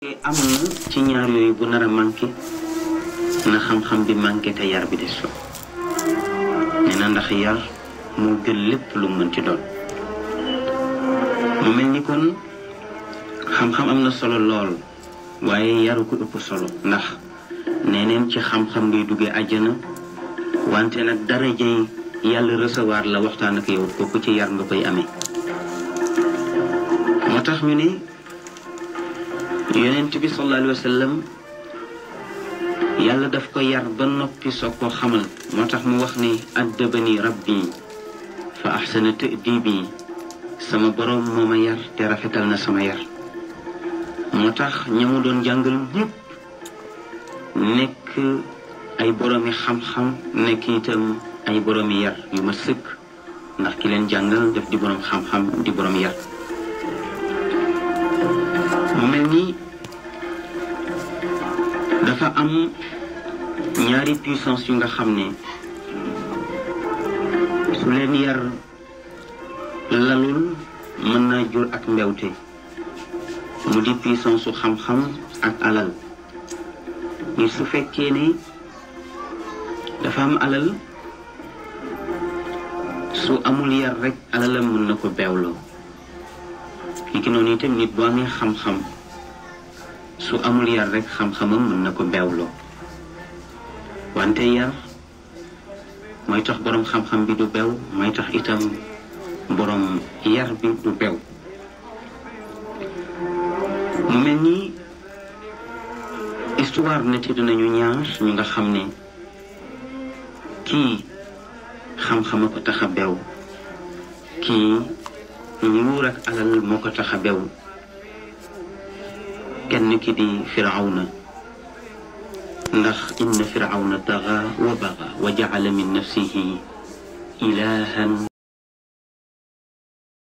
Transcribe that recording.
am na ci ñaar yooyu bu nar a manqué na xam-xam bi manqué te yar bi des fa nee na ndax yar moo gën lépp lu mën ci doon mu mel ni kon xam-xam am na solo lool waaye yaru ko ëpp solo ndax neneen ci xam-xam ngay duggee àjjana wante nag darajay yàlla recevoir la waxtaan ak yow kooku ci yar nga koy amee moo tax ñu ne yonent bi sallallahu alayhi wa sallam yàlla daf ko yar ba noppi soog koo xamal moo tax mu wax ni addabani rabbi fa ahsana ta'dibi sama borom moo ma yar te rafetal na sama yar moo tax ñamu doon jàngal ñëpp nekk ay boroomi xam-xam nekk itam ay boroomi yar yu ma sëkk ndax ki leen jàngal def di boroom xam-xam di boroom yar mu mel ni dafa am ñaari puissance yu nga xam ne su leen yar lalul mën naa jur ak mbewte mu di puissance su xam-xam ak alal ni su fekkee ne dafa am alal su amul yar rek alalam mën na ko beewloo li ki noonu itam nit bu amee xam-xam su amul yar rek xam-xamam mën na ko beewloo wante yar mooy tax boroom xam-xam bi du beew mooy tax itam boroom yar bi du beew mu mel ni histoire neti dinañu ñaar ñu nga xam ne kii xam-xama ko tax a beew kii nguur ak alal moo ko tax a beew kenn ki di firawna ndax inna firawna taxa wa baxa wa jacala min nafsihi ilahan